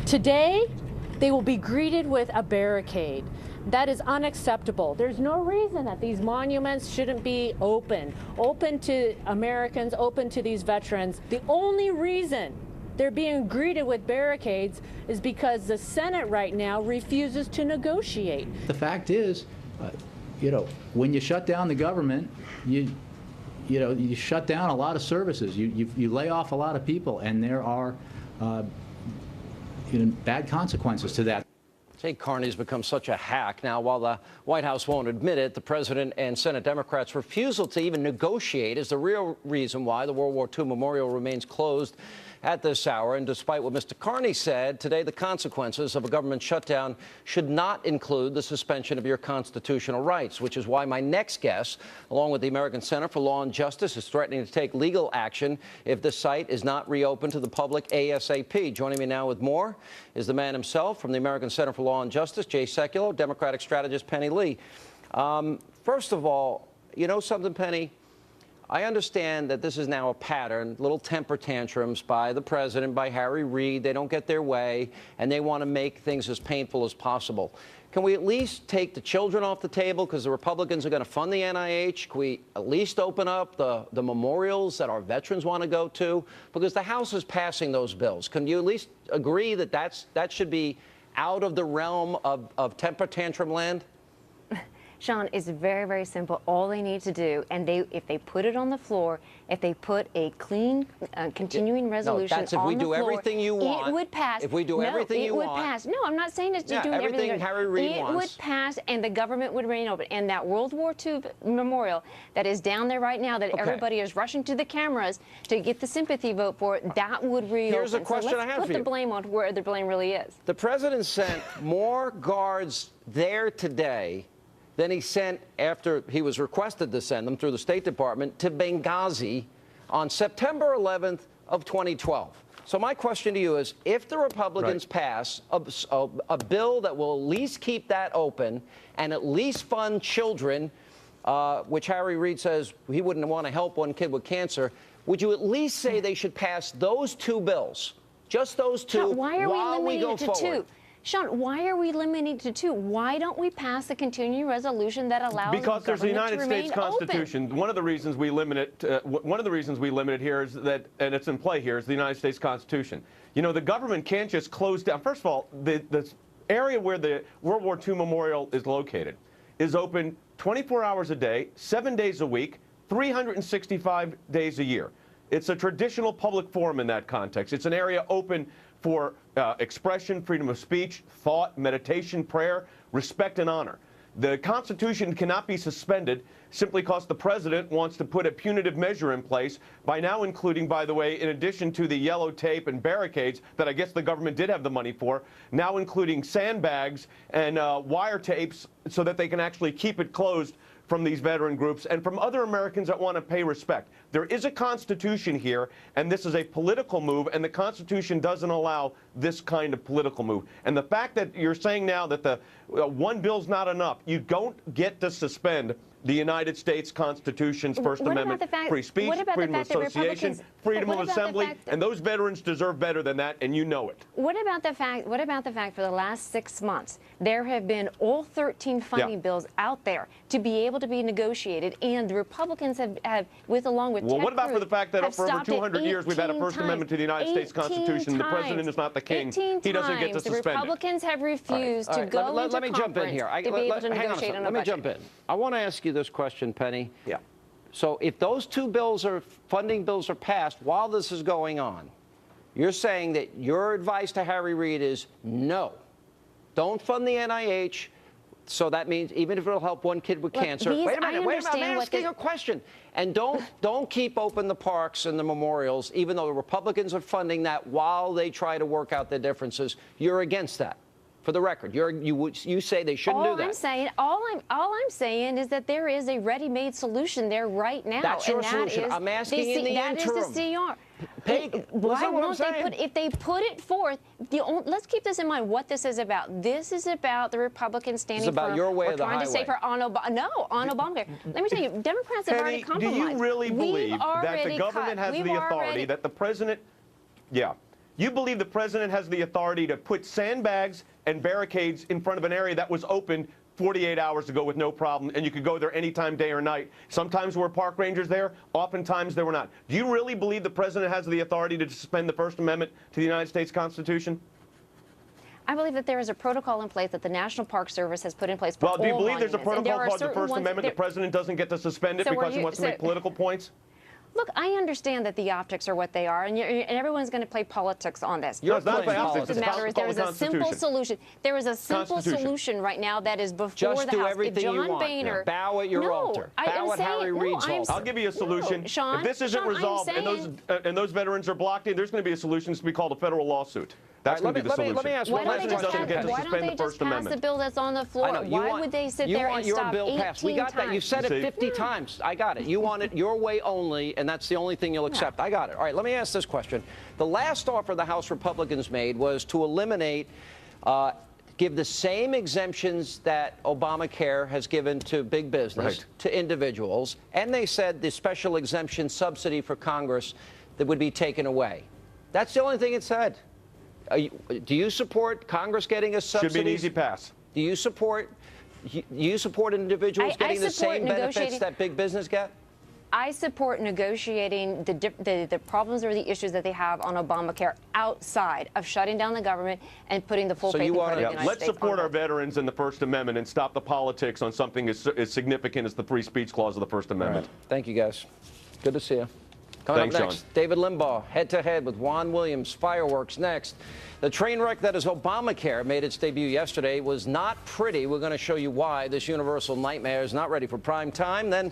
Today, they will be greeted with a barricade. That is unacceptable. There's no reason that these monuments shouldn't be open to Americans, open to these veterans. The only reason they're being greeted with barricades is because the Senate right now refuses to negotiate. The fact is, when you shut down the government, you shut down a lot of services. You lay off a lot of people, and there are bad consequences to that. Jay Carney's become such a hack. Now, while the White House won't admit it, the president and Senate Democrats' refusal to even negotiate is the real reason why the World War II memorial remains closed at this hour. And despite what Mr. Carney said, today the consequences of a government shutdown should not include the suspension of your constitutional rights, which is why my next guest, along with the American Center for Law and Justice, is threatening to take legal action if the site is not reopened to the public ASAP. Joining me now with more is the man himself from the American Center for Law and Justice, Jay Sekulow, Democratic strategist Penny Lee. First of all, you know something, Penny? I understand that this is now a pattern, little temper tantrums by the president, by Harry Reid. They don't get their way, and they want to make things as painful as possible. Can we at least take the children off the table because the Republicans are going to fund the NIH? Can we at least open up the memorials that our veterans want to go to? Because the House is passing those bills. Can you at least agree that that should be out of the realm of temper tantrum land? Sean, it's very, very simple. All they need to do, and if they put it on the floor, if they put a clean, continuing resolution on the floor, if we do everything you want, it would pass. If we do everything you want, it would pass. No, I'm not saying that you're doing everything Harry Reid wants. It would pass, and the government would remain open. And that World War II memorial that is down there right now, that everybody is rushing to the cameras to get the sympathy vote for, that would reopen. Here's a question I have for you. Let's put the blame on where the blame really is. The president sent more guards there today than he sent after he was requested to send them through the State Department to Benghazi on September 11th of 2012. So my question to you is, if the Republicans pass a bill that will at least keep that open and at least fund children, which Harry Reid says he wouldn't want to help one kid with cancer, would you at least say they should pass those two bills, just those two, Sean, why are while we we go limited to forward? two? Sean, why are we limited to two? Why don't we pass a continuing resolution that allows because there's the United States Constitution. Open? One of the reasons we limit it, here is that, and it's in play here, is the United States Constitution. You know, the government can't just close down. First of all, the area where the World War II memorial is located is open 24 hours a day, 7 days a week, 365 days a year. It's a traditional public forum in that context. It's an area open for expression, freedom of speech, thought, meditation, prayer, respect, and honor. The Constitution cannot be suspended simply because the president wants to put a punitive measure in place by now including, by the way, in addition to the yellow tape and barricades that I guess the government did have the money for, now including sandbags and wire tapes so that they can actually keep it closed from these veteran groups and from other Americans that want to pay respect. There is a Constitution here, and this is a political move, and the Constitution doesn't allow this kind of political move. And the fact that you're saying now that the one bill's not enough, you don't get to suspend the United States Constitution's First Amendment, free speech, freedom of association, freedom of assembly, and those veterans deserve better than that, and you know it. What about the fact for the last 6 months, there have been all 13 funding bills out there to be able to be negotiated, and the Republicans have along with what about for the fact that for over 200 years we've had a First times, Amendment to the United States Constitution, the president is not the king, he doesn't get to suspend it. The Republicans have refused to go into let me jump in here. to be able to negotiate on a budget. Let me jump in. I want to ask you this question, Penny. Yeah. So if those two funding bills are passed while this is going on, you're saying that your advice to Harry Reid is no, don't fund the NIH. So that means even if it'll help one kid with cancer. Wait a minute, I'm asking a question. And don't keep open the parks and the memorials, even though the Republicans are funding that while they try to work out their differences. You're against that. For the record, you say they shouldn't do that. All I'm saying is that there is a ready-made solution there right now. That's your solution. I'm asking in the interim. That is the CR. Why won't they if they put it forth? Let's keep this in mind. What this is about. This is about the Republicans standing firm. It's about your way of the highway. Trying to say for on Obamacare. Let me tell you, Democrats have already compromised. Do you really believe that the government has the authority, that the president? Yeah. You believe the president has the authority to put sandbags and barricades in front of an area that was open 48 hours ago with no problem, and you could go there anytime, day or night. Sometimes there were park rangers there. Oftentimes there were not. Do you really believe the president has the authority to suspend the First Amendment to the United States Constitution? I believe that there is a protocol in place that the National Park Service has put in place for all Well, do you believe there's a monuments. protocol called the First Amendment? The president doesn't get to suspend it because he wants to make political points? Look, I understand that the optics are what they are, and everyone's going to play politics on this. You're not playing The politics. truth of the matter is there is a simple solution. There is a simple solution right now that is before Just the do House. everything If John you want. Boehner, Bow at your altar. Bow at Harry Reid's altar. I'll give you a solution. No, Sean, if this isn't Sean, resolved and those veterans are blocked in, there's going to be a solution to be called a federal lawsuit. That's going to be the solution. Let me ask why one don't they last just, question. why don't they just pass the bill that's on the floor? I know, Why would they sit there and stop 18 times? We got that. You said it 50 times. I got it. You want it your way only, and that's the only thing you'll accept. I got it. All right, let me ask this question. The last offer the House Republicans made was to eliminate, give the same exemptions that Obamacare has given to big business, to individuals, and they said the special exemption subsidy for Congress that would be taken away. That's the only thing it said. Do you support Congress getting a subsidy? Should be an easy pass. Do you support individuals getting the same benefits that big business get? I support negotiating the problems or the issues that they have on Obamacare outside of shutting down the government and putting the full faith and credit in the United States. Let's support our veterans and the First Amendment and stop the politics on something as significant as the free speech clause of the First Amendment. Right. Thank you, guys. Good to see you. Coming up next, Sean. David Limbaugh, head-to-head with Juan Williams. Fireworks next. The train wreck that is Obamacare made its debut yesterday was not pretty. We're going to show you why this universal nightmare is not ready for prime time. Then